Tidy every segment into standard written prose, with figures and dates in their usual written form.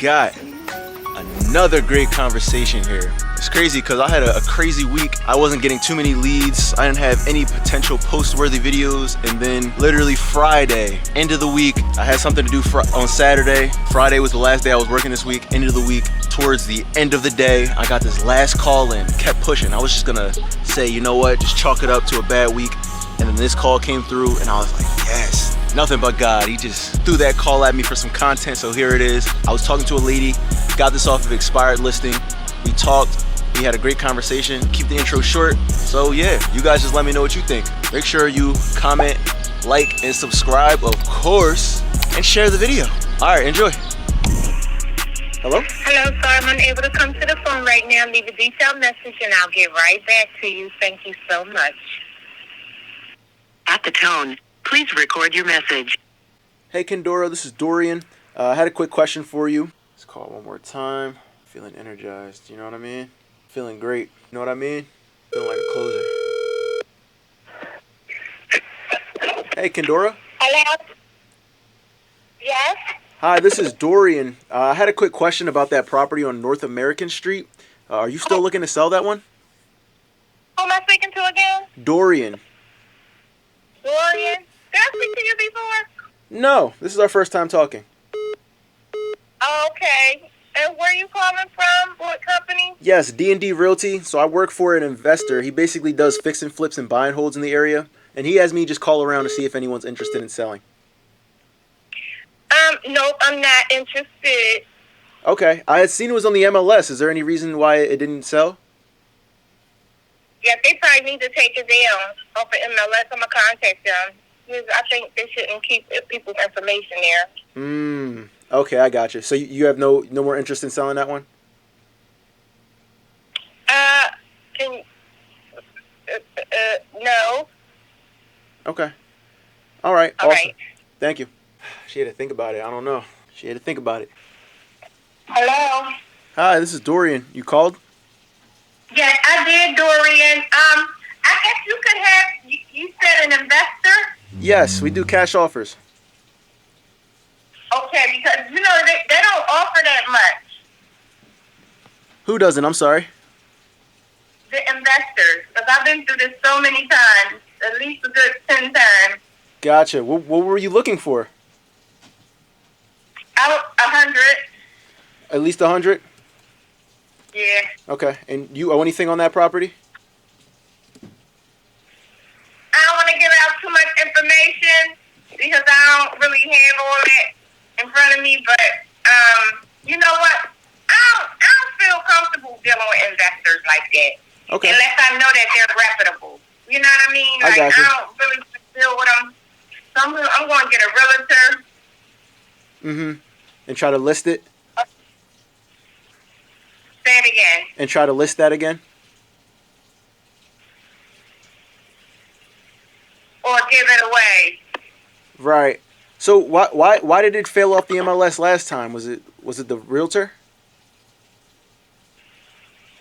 got another great conversation here. It's crazy because I had a crazy week. I wasn't getting too many leads. I didn't have any potential post-worthy videos. And then literally Friday, end of the week, I had something to do on Saturday. Friday was the last day I was working this week. End of the week, towards the end of the day, I got this last call in, kept pushing. I was just gonna say, you know what, just chalk it up to a bad week. And then this call came through and I was like, yes, nothing but God. He just threw that call at me for some content, so here it is. I was talking to a lady, got this off of expired listing. We talked, we had a great conversation. Keep the intro short. So yeah, you guys just let me know what you think. Make sure you comment, like, and subscribe, of course, and share the video. All right, enjoy. Hello? Hello, sir. I'm unable to come to the phone right now. Leave a detailed message and I'll get right back to you. Thank you so much. At the tone, please record your message. Hey, Kendora, this is Dorian. I had a quick question for you. Let's call it one more time. Feeling energized, you know what I mean? Feeling great, you know what I mean? Feeling like a closer. Hey, Kendora. Hello? Yes? Hi, this is Dorian. I had a quick question about that property on North American Street. Are you still looking to sell that one? Who am I speaking to again? Dorian. Dorian? Did I speak to you before? No, this is our first time talking. Oh, okay. And where are you calling from? What company? Yes, D&D Realty. So I work for an investor. He basically does fix and flips and buy and holds in the area. And he has me just call around to see if anyone's interested in selling. Nope, I'm not interested. Okay. I had seen it was on the MLS. Is there any reason why it didn't sell? Yeah, they probably need to take it down off of MLS. I'm going to contact them. Because I think they shouldn't keep people's information there. Okay, I got you. So you have no more interest in selling that one? No. Okay. All right. All awesome. right. Thank you. She had to think about it. I don't know. She had to think about it. Hello? Hi, this is Dorian. You called? Yes, I did, Dorian. I guess you could have, you said an investor? Yes, we do cash offers. Okay, because, you know, they don't offer that much. Who doesn't? I'm sorry. The investors. Because I've been through this so many times. At least a good 10 times. Gotcha. What were you looking for? 100. At least 100? Yeah. Okay. And you owe anything on that property? I don't want to give out too much information because I don't really have all that in front of me. But, you know what? I don't feel comfortable dealing with investors like that. Okay. Unless I know that they're reputable. You know what I mean? I got you. I don't really deal with them. So I'm going to get a realtor. Mm-hmm. And try to list it? Say it again. And try to list that again? Or give it away. Right. So why did it fail off the MLS last time? Was it the realtor?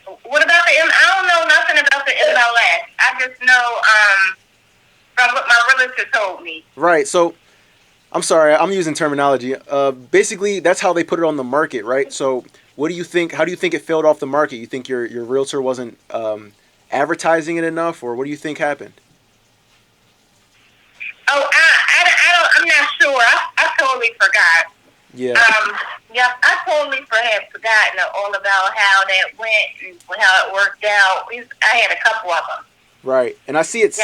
What about I don't know nothing about the MLS. I just know from what my realtor told me. Right. So I'm sorry, I'm using terminology. Basically, that's how they put it on the market, right? So what do you think? How do you think it failed off the market? You think your realtor wasn't advertising it enough, or what do you think happened? Oh, I'm not sure. I totally forgot. Yeah. Yeah, I totally have forgotten all about how that went and how it worked out. I had a couple of them. Right, and I see it's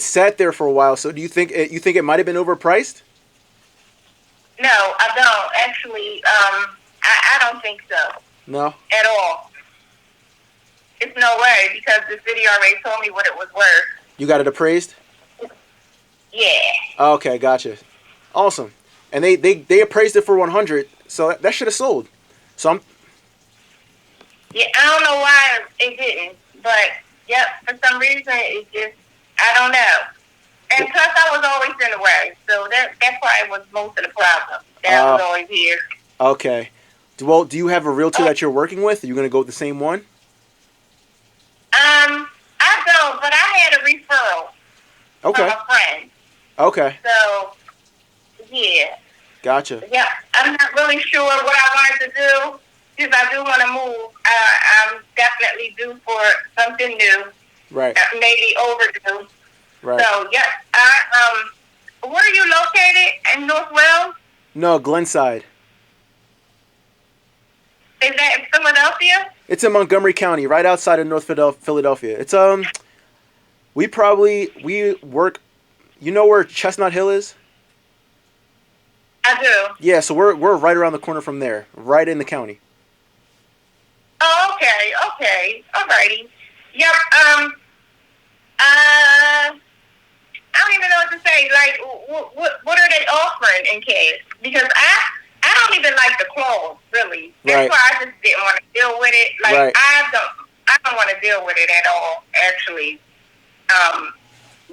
sat there for a while. So do you think it might have been overpriced? No, I don't. Actually, I don't think so. No? At all. It's no way because the city already told me what it was worth. You got it appraised? Yeah. Okay, gotcha. Awesome. And they appraised it for 100, so that should have sold. So Yeah, I don't know why it didn't, but yep, for some reason it just, I don't know. And plus I was always in the way, so that probably was most of the problem. That I was always here. Okay. Well, do you have a realtor that you're working with? Are you going to go with the same one? I don't, but I had a referral from a friend. Okay. So, yeah. Gotcha. Yeah, I'm not really really sure what I wanted to do. Because I do want to move. I'm definitely due for something new. Right. Maybe overdue. Right. So, yes. Where are you located? In North Wales? No, Glenside. Is that in Philadelphia? It's in Montgomery County, right outside of North Philadelphia. It's we work. You know where Chestnut Hill is? I do. Yeah, so we're right around the corner from there, right in the county. Oh, okay. Alrighty. Yep. I don't even know what to say. Like, what are they offering in cash? Because I don't even like the clothes, really. That's why I just didn't want to deal with it. Like, I don't want to deal with it at all, actually.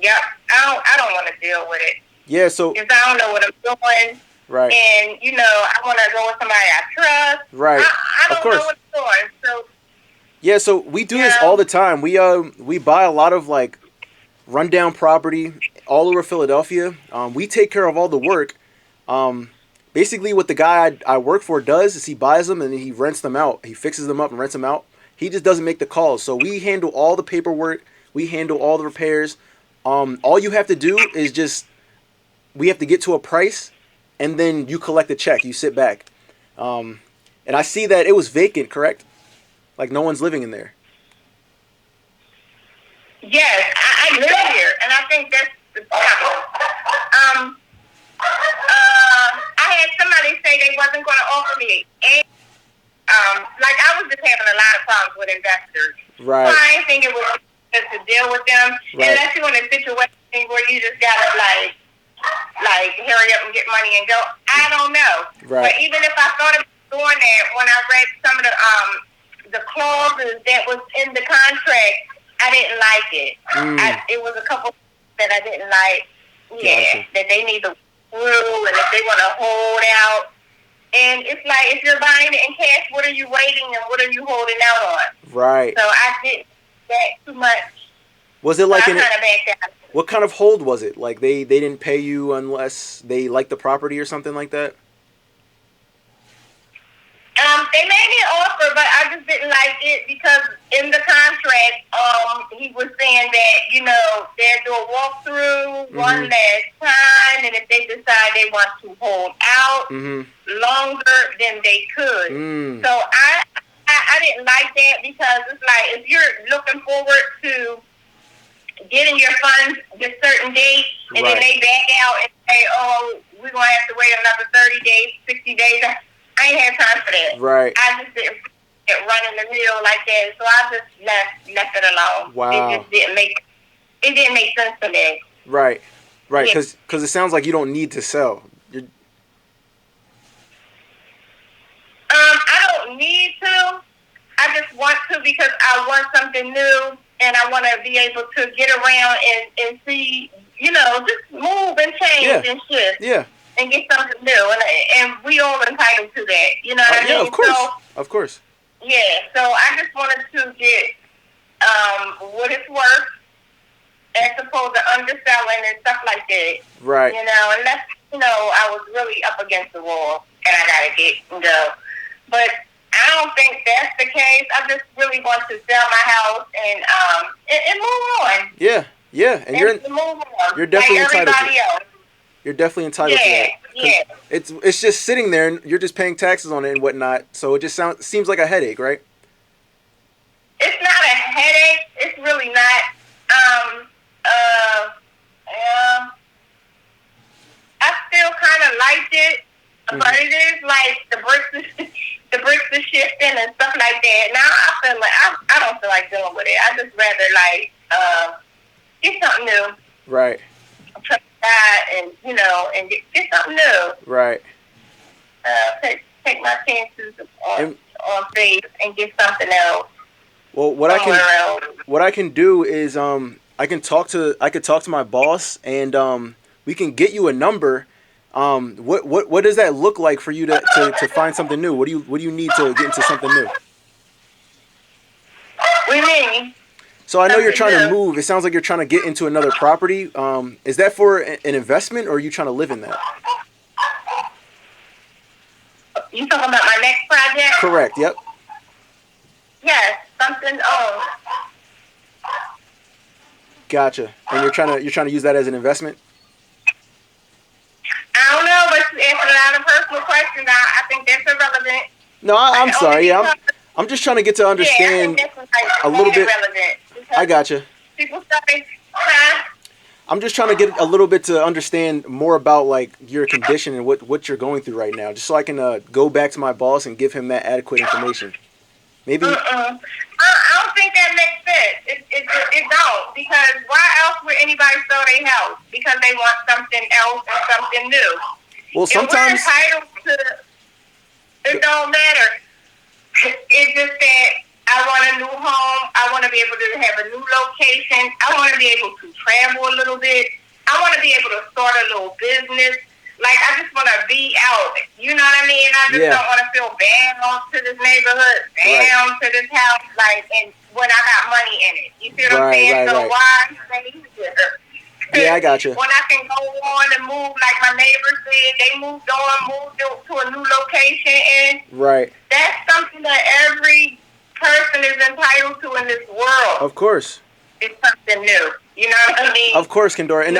Yep. I don't want to deal with it. Yeah, so. Because I don't know what I'm doing. Right. And, I want to go with somebody I trust. Right. I don't know what I'm doing. So. Yeah, so we do this all the time. We buy a lot of, like, rundown property all over Philadelphia. We take care of all the work. Basically, what the guy I work for does is he buys them and he rents them out. He fixes them up and rents them out. He just doesn't make the calls. So we handle all the paperwork. We handle all the repairs. All you have to do is we have to get to a price, and then you collect a check. You sit back. And I see that it was vacant, correct? Like no one's living in there. Yes, I live here, and I think that's the problem. I had somebody say they wasn't going to offer me any. Like I was just having a lot of problems with investors. Right. So I didn't think it was good to deal with them unless you're in a situation where you just gotta like hurry up and get money and go. I don't know. Right. But even if I thought of doing that, when I read some of the clauses that was in the contract, I didn't like it. It was a couple that I didn't like. Yeah, gotcha. That they need to through, and if they want to hold out. And it's like, if you're buying it in cash, what are you waiting and what are you holding out on? Right. So I didn't that too much. Was it like what kind of hold was it? Like they didn't pay you unless they liked the property or something like that? They made me an offer, but I just didn't like it because in the contract, he was saying that, they'll do a walkthrough one last time, and if they decide they want to hold out longer, then they could. So I didn't like that because it's like if you're looking forward to getting your funds this certain date, and then they back out and say, oh, we're going to have to wait another 30 days, 60 days. I ain't had time for that. Right. I just didn't run in the mill like that, so I just left it alone. Wow. It just didn't make sense to me. Right. Right. Because it sounds like you don't need to sell. I don't need to. I just want to because I want something new, and I want to be able to get around and see, just move and change and shift. Yeah. And get something new, and we all entitled to that. You know what I mean? Yeah, of course. So, of course. Yeah, so I just wanted to get what it's worth as opposed to underselling and stuff like that. Right. Unless, I was really up against the wall and I got to get and go. But I don't think that's the case. I just really want to sell my house and move on. Yeah, yeah. And you're definitely like entitled everybody to it. else. You're definitely entitled to that. Yeah. It's just sitting there and you're just paying taxes on it and whatnot. So it just seems like a headache, right? It's not a headache. It's really not. I still kind of liked it, but it is like the bricks are shifting and stuff like that. Now I feel like I don't feel like dealing with it. I just rather get something new. Right. Try and and get something new. Right. Take my chances on faith and get something else. Well, what I can do is I could talk to my boss and we can get you a number. What does that look like for you to find something new? What do you need to get into something new? What do you mean? So I know you're trying to move. It sounds like you're trying to get into another property. Is that for an investment or are you trying to live in that? You talking about my next project? Correct. Yep. Yes, something owned. Gotcha. And you're trying to use that as an investment? I don't know, but you answered a lot of personal questions. I think that's irrelevant. No, I'm Like, sorry. only Yeah, because- I'm just trying to get to yeah, I understand think that's like a little bit. irrelevant. I gotcha. People say, huh? I'm just trying to get a little bit to understand more about like your condition and what you're going through right now, just so I can go back to my boss and give him that adequate information. Maybe. I don't think that makes sense. It don't, because why else would anybody sell their house? Because they want something else and something new. Well, sometimes. If we're entitled to, it don't matter. It's just that I want a new home. I want to be able to have a new location. I want to be able to travel a little bit. I want to be able to start a little business. Like, I just want to be out. You know what I mean? I just don't want to feel bound to this neighborhood, bound to this house, like, and when I got money in it. You see what I'm saying? So why stay here? Yeah, I got you. When I can go on and move, like my neighbors did, they moved to a new location, and that's something that every person is entitled to in this world. Of course. It's something new. You know what I mean? Of course, Kendora. And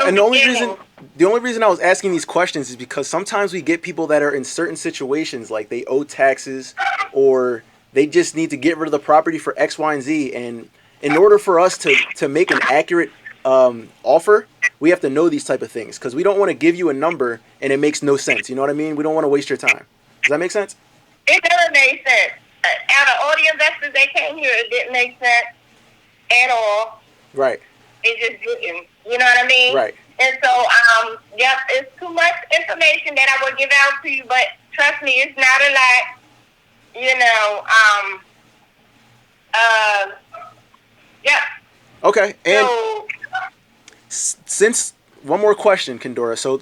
the only reason I was asking these questions is because sometimes we get people that are in certain situations, like they owe taxes or they just need to get rid of the property for X, Y, and Z. And in order for us to make an accurate offer, we have to know these type of things, because we don't want to give you a number and it makes no sense. You know what I mean? We don't want to waste your time. Does that make sense? It doesn't make sense. Out of all the investors that came here, it didn't make sense at all. Right. It just didn't. You know what I mean? Right. And so, it's too much information that I would give out to you, but trust me, it's not a lot. You know, Okay. And so, since one more question, Kendora. So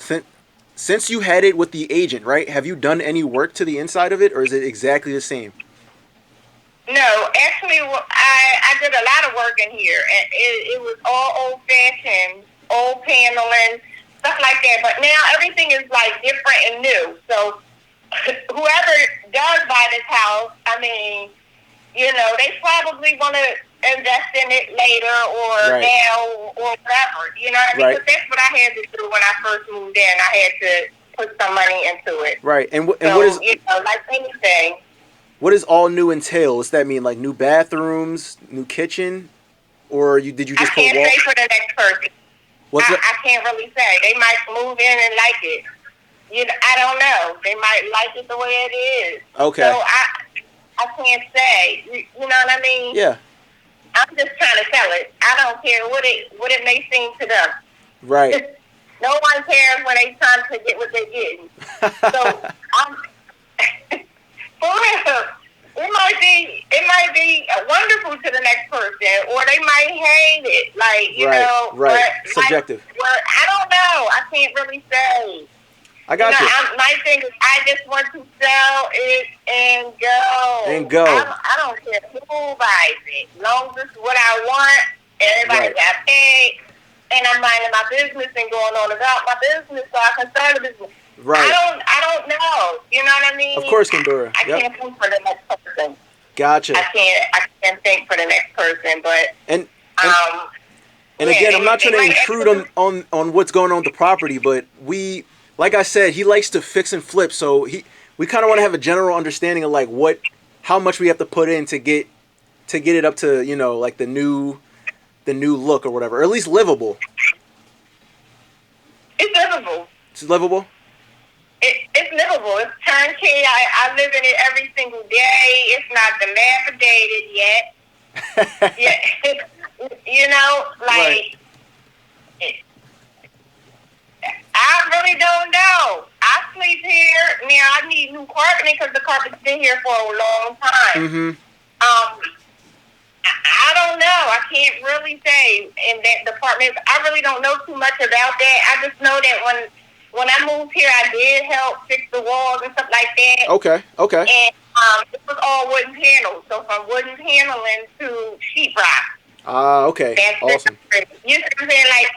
since you had it with the agent, right? Have you done any work to the inside of it, or is it exactly the same? no, actually, I did a lot of work in here, and it was all old-fashioned, old paneling, stuff like that. But now everything is like different and new. So whoever does buy this house, I mean, you know, they probably want to invest in it later or now or whatever. You know what I mean? Because that's what I had to do when I first moved in. I had to put some money into it. Right. And what is, you know, like anything. What does all new entail? What's that mean? Like new bathrooms, new kitchen, or did you just put I can't say for the next person. I can't really say. They might move in and like it. You know, I don't know. They might like it the way it is. Okay. So I can't say. You know what I mean? Yeah. I'm just trying to sell it. I don't care what it may seem to them. Right. No one cares when they trying to get what they're getting. So for real, it might be wonderful to the next person, or they might hate it. Like, you know. Right. Subjective. I don't know. I can't really say. I got you. My thing is, I just want to sell it and go. I don't care who buys it. As long as it's what I want, everybody got paid, and I'm minding my business and going on about my business, so I can start a business. Right. I don't know. You know what I mean? Of course, Kendora. I can't think for the next person. Gotcha. I can't think for the next person, but and again, I'm not trying to intrude on what's going on with the property, but like I said, he likes to fix and flip, so we kind of want to have a general understanding of like how much we have to put in to get it up to, you know, like the new look or whatever, or at least livable. It's livable. It's livable. It's livable. It's turnkey. I live in it every single day. It's not dilapidated yet. Yeah, you know, like. I really don't know. I sleep here. Now, I need new carpeting because the carpet's been here for a long time. Mm-hmm. I don't know. I can't really say in that department. I really don't know too much about that. I just know that when I moved here, I did help fix the walls and stuff like that. Okay. And it was all wooden panels. So from wooden paneling to sheetrock. Okay. That's awesome. You know what I'm saying? Like,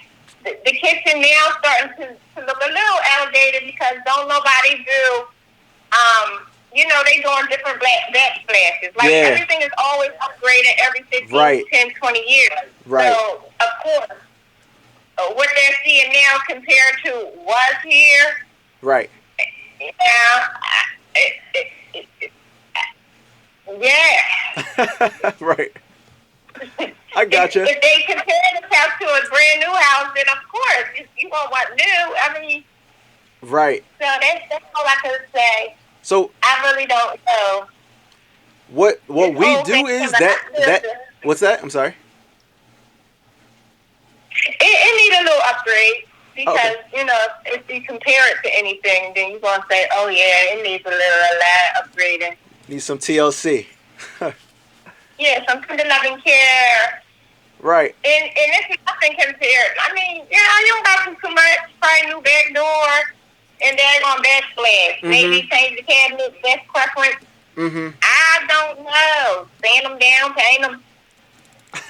the kitchen now starting to look a little outdated because don't nobody do they doing different backsplashes. Like, Yeah. everything is always upgraded every 15, Right. 10, 20 years. Right. So, of course, what they're seeing now compared to was here, Right. Yeah. Right. I gotcha. If they compare this house to a brand new house, then of course you won't want new. I mean, Right. so that's all I can say. So I really don't know. what This we whole do thing is coming that what's that? I'm sorry. it needs a little upgrade because Okay. if you compare it to anything, then you're gonna say, oh yeah, it needs a lot upgrading. Need some TLC. Yeah, some kind of loving care. Right. And it's nothing compared. I mean, you don't got to do too much. Probably new back door, and they're on backsplash. Mm-hmm. Maybe change the cabinet, best preference. Mm-hmm. I don't know. Sand them down, paint them.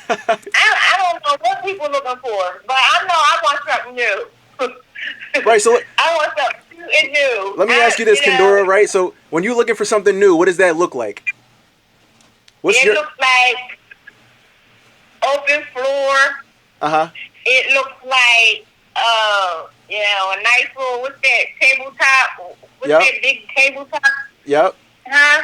I don't know what people looking for, but I know I want something new. Right. So I want something new. let me ask you this, Kendora. Right. So when you're looking for something new, what does that look like? It looks like open floor. Uh-huh. It looks like a nice little what's that tabletop? What's Yep. that big tabletop? Yep. Huh?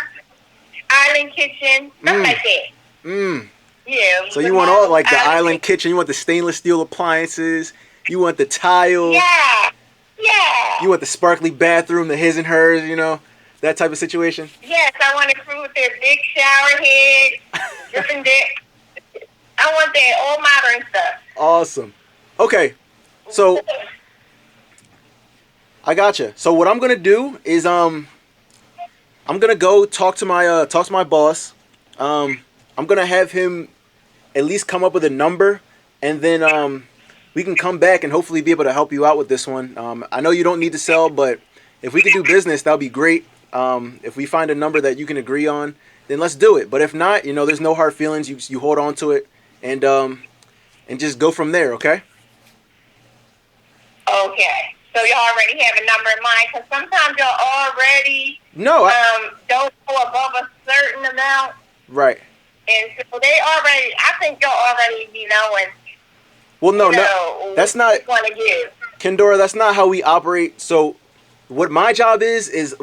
Island kitchen, something like that. Mm. Yeah. So you want all like the island kitchen, you want the stainless steel appliances, you want the tile. Yeah. Yeah. You want the sparkly bathroom, the his and hers, that type of situation. Yes, I want it through with their big shower head, dripping deck. I want that all modern stuff. Awesome. Okay. So I gotcha. So what I'm gonna do is I'm gonna go talk to my boss. I'm gonna have him at least come up with a number, and then we can come back and hopefully be able to help you out with this one. I know you don't need to sell, but if we could do business, that would be great. If we find a number that you can agree on, then let's do it. But if not, there's no hard feelings. You hold on to it and just go from there. Okay. Okay. So you already have a number in mind, because sometimes you'll already don't go above a certain amount. Right. And so I think you'll already be knowing. Well, no, that's not. Want to give. Kendora, that's not how we operate. So what my job is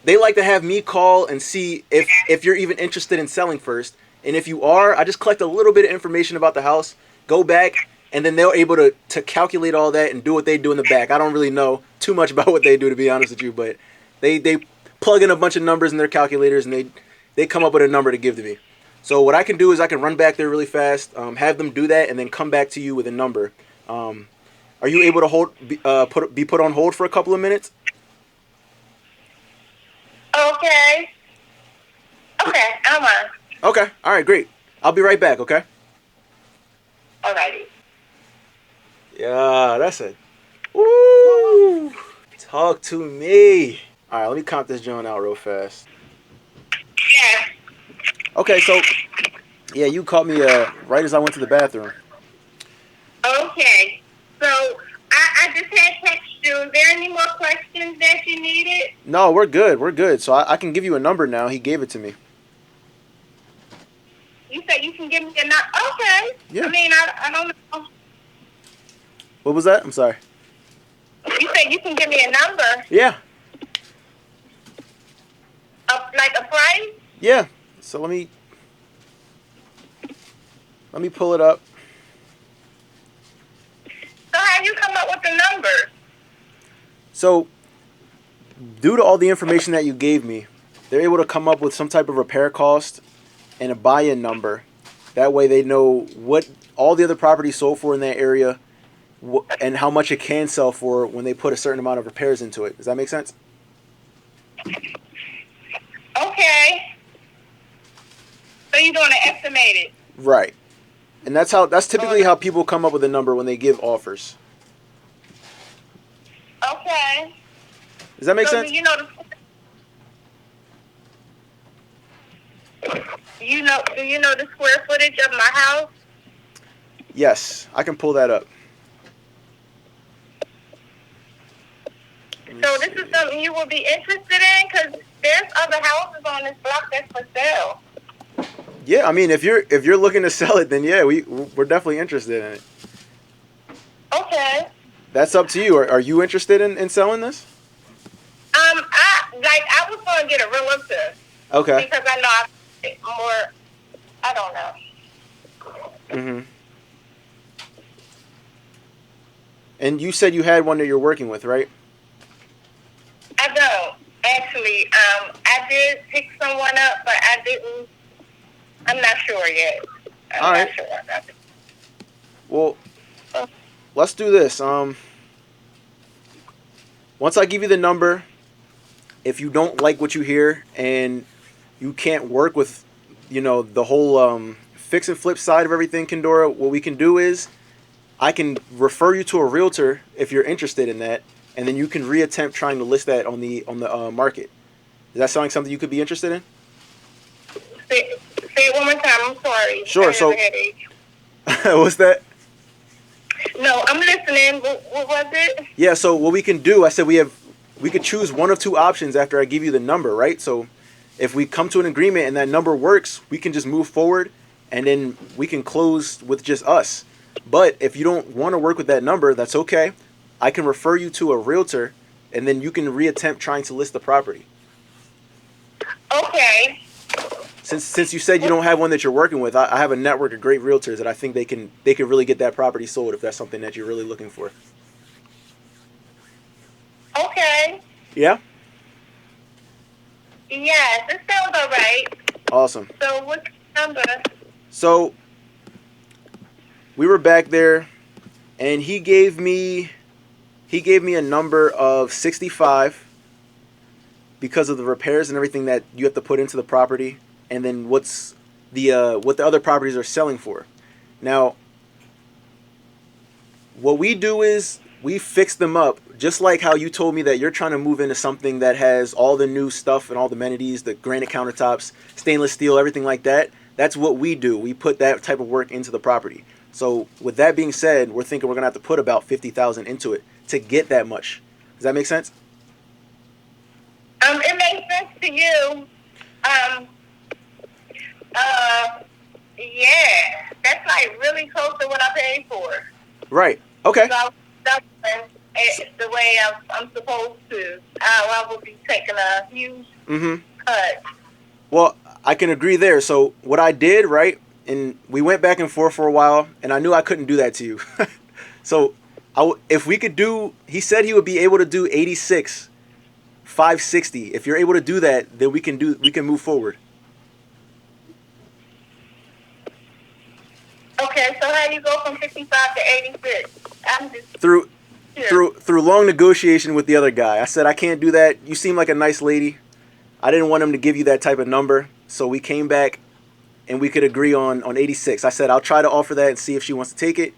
they like to have me call and see if you're even interested in selling first. And if you are, I just collect a little bit of information about the house, go back, and then they're able to calculate all that and do what they do in the back. I don't really know too much about what they do, to be honest with you, but they plug in a bunch of numbers in their calculators and they come up with a number to give to me. So what I can do is I can run back there really fast, have them do that, and then come back to you with a number. Are you able to be put on hold for a couple of minutes? Okay. Okay, I'm on. Okay. All right, great. I'll be right back, okay? Alrighty. Yeah, that's it. Woo! Talk to me. All right, let me comp this joint out real fast. Yeah. Okay, so, yeah, you caught me right as I went to the bathroom. Okay. So, I just had text you. Is there any more questions that you needed? No, we're good. We're good. So I can give you a number now. He gave it to me. You said you can give me a number. Okay. Yeah. I mean, I don't know. What was that? I'm sorry. You said you can give me a number. Yeah. Like a price? Yeah. So let me pull it up. So how you come up with the number? So, due to all the information that you gave me, they're able to come up with some type of repair cost and a buy-in number. That way they know what all the other properties sold for in that area and how much it can sell for when they put a certain amount of repairs into it. Does that make sense? Okay. So you're going to estimate it? Right. And that's typically how people come up with a number when they give offers. Okay. Does that make sense? Do you know the square footage of my house? Yes, I can pull that up. So this is something you would be interested in? Because there's other houses on this block that's for sale. Yeah, I mean, if you're looking to sell it, then yeah, we're definitely interested in it. Okay. That's up to you. Are you interested in selling this? I was going to get a realtor. Okay. Because I know I don't know. Mhm. And you said you had one that you're working with, right? I don't. Actually, I did pick someone up, but I didn't. I'm not sure yet. All right. Not sure. Well, let's do this. Once I give you the number, if you don't like what you hear and you can't work with, the whole fix and flip side of everything, Kendora, what we can do is I can refer you to a realtor if you're interested in that, and then you can reattempt trying to list that on the market. Does that sound like something you could be interested in? Say it one more time. I'm sorry. Sure. So, what's that? No, I'm listening. What was it? Yeah. So what we can do, I said we could choose one of two options after I give you the number, right? So if we come to an agreement and that number works, we can just move forward, and then we can close with just us. But if you don't want to work with that number, that's okay. I can refer you to a realtor, and then you can reattempt trying to list the property. Okay. Since you said you don't have one that you're working with, I have a network of great realtors that I think they can really get that property sold if that's something that you're really looking for. Okay. Yeah? Yes, it sounds all right. Awesome. So what's the number? So we were back there, and he gave me a number of 65 because of the repairs and everything that you have to put into the property, and then what the other properties are selling for. Now, what we do is we fix them up, just like how you told me that you're trying to move into something that has all the new stuff and all the amenities, the granite countertops, stainless steel, everything like that. That's what we do. We put that type of work into the property. So with that being said, we're thinking we're going to have to put about $50,000 into it to get that much. Does that make sense? It makes sense to you. Yeah, that's like really close to what I paid for. Right. Okay. So that's the way I'm supposed to. I will be taking a huge cut. Well, I can agree there. So what I did, right, and we went back and forth for a while, and I knew I couldn't do that to you. So if we could do, he said he would be able to do 86, 560. If you're able to do that, then we can move forward. Okay, so how do you go from 55 to 86? I'm just Through long negotiation with the other guy. I said, I can't do that. You seem like a nice lady. I didn't want him to give you that type of number. So we came back and we could agree on 86. I said, I'll try to offer that and see if she wants to take it.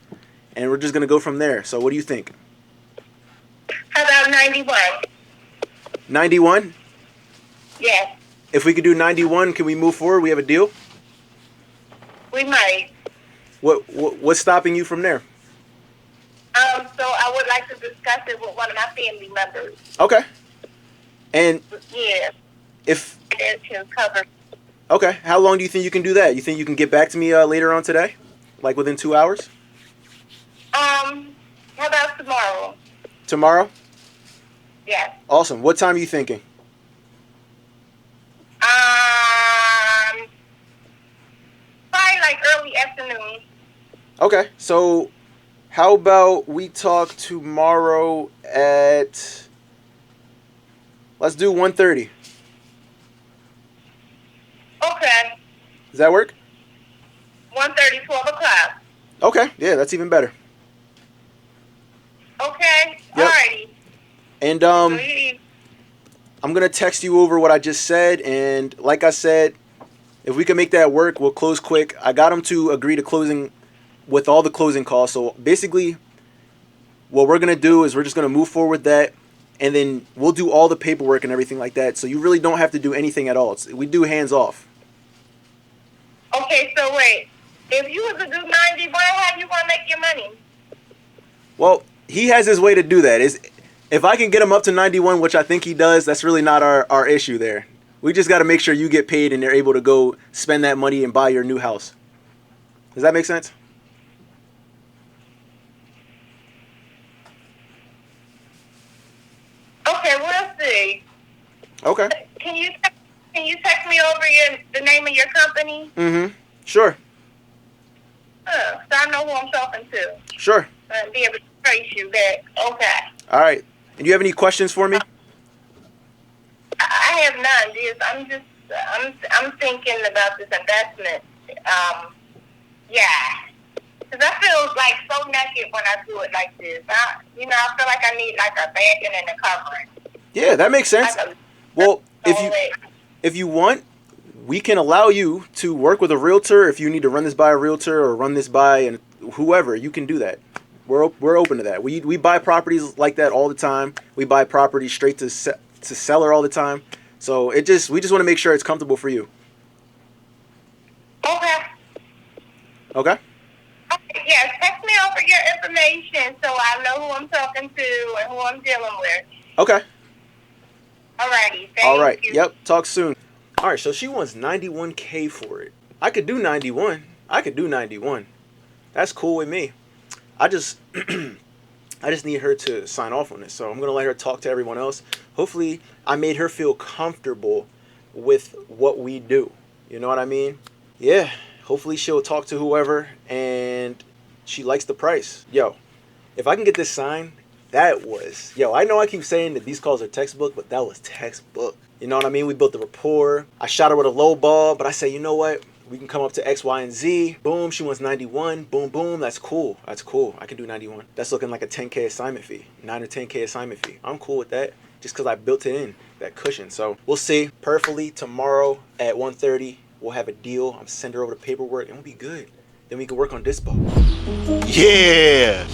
And we're just going to go from there. So what do you think? How about 91? 91? Yes, If we could do 91, can we move forward? We have a deal? we might. What's stopping you from there? So I would like to discuss it with one of my family members. Okay. And Yeah. if That can cover. okay, how long do you think you can do that? You think you can get back to me later on today, like within 2 hours? How about tomorrow? Tomorrow? Yes. Awesome. What time are you thinking? Probably like early afternoon. Okay, so how about we talk tomorrow at, let's do 1:30. Okay. Does that work? 1:30, 12 o'clock. Okay, yeah, that's even better. Okay. Yep. Alrighty. And Sweet. I'm gonna text you over what I just said, and like I said, if we can make that work, we'll close quick. I got him to agree to closing with all the closing costs. So basically, what we're gonna do is we're just gonna move forward with that, and then we'll do all the paperwork and everything like that. So you really don't have to do anything at all. We do hands off. Okay, so wait. If you was to do 91, how you gonna make your money? Well, he has his way to do that. If I can get him up to 91, which I think he does, that's really not our issue there. We just got to make sure you get paid and they're able to go spend that money and buy your new house. Does that make sense? Okay, we'll see. Okay. Can you text me over the name of your company? Mm-hmm. Sure. So I know who I'm talking to. Sure. And be able to trace you back. Okay. All right. And you have any questions for me? I have none. I'm thinking about this investment. Yeah. Because I feel like so naked when I do it like this. I feel like I need like a backing and a covering. Yeah, that makes sense. Well, if you want, we can allow you to work with a realtor. If you need to run this by a realtor or run this by and whoever, you can do that. We're open to that. We buy properties like that all the time. We buy properties straight to seller all the time. So we just want to make sure it's comfortable for you. Okay. Okay. Yes, text me over your information so I know who I'm talking to and who I'm dealing with. Okay. Alrighty. All right. Thank you. Yep. Talk soon. All right. So she wants 91K for it. I could do 91. That's cool with me. I just need her to sign off on this. So I'm going to let her talk to everyone else. Hopefully I made her feel comfortable with what we do. You know what I mean? Yeah. Hopefully she'll talk to whoever and she likes the price. Yo, if I can get this signed, I know I keep saying that these calls are textbook, but that was textbook. You know what I mean? We built the rapport. I shot her with a low ball, but I said, you know what? We can come up to X, Y, and Z. Boom, she wants 91. Boom, boom. That's cool. I can do 91. That's looking like a 10K assignment fee. 9 or 10K assignment fee. I'm cool with that just because I built it in, that cushion. So we'll see. Perfectly tomorrow at 1:30, we'll have a deal. I'm send her over the paperwork and we'll be good. Then we can work on dispo. Yeah.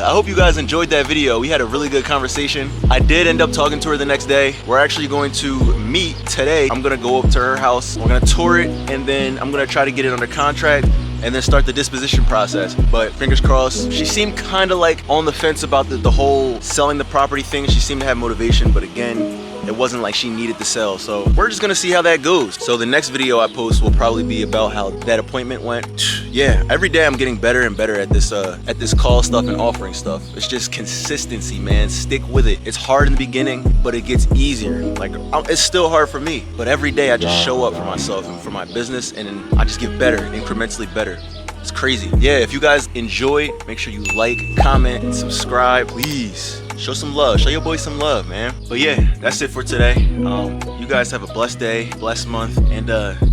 I hope you guys enjoyed that video. We had a really good conversation. I did end up talking to her the next day. We're actually going to meet today. I'm gonna go up to her house. We're gonna tour it, and then I'm gonna try to get it under contract and then start the disposition process. But fingers crossed. She seemed kind of like on the fence about the whole selling the property thing. She seemed to have motivation, but again, it wasn't like she needed to sell. So we're just gonna see how that goes. So the next video I post will probably be about how that appointment went. Yeah, every day I'm getting better and better at this call stuff and offering stuff. It's just consistency, man. Stick with it. It's hard in the beginning, but it gets easier. Like, it's still hard for me, but every day I just show up for myself and for my business, and then I just get better, incrementally better. It's crazy. Yeah, if you guys enjoy, make sure you like, comment, and subscribe, please. Show some love. Show your boy some love, man. But yeah, that's it for today. You guys have a blessed day, blessed month, and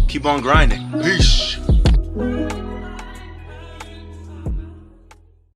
keep on grinding. Peace.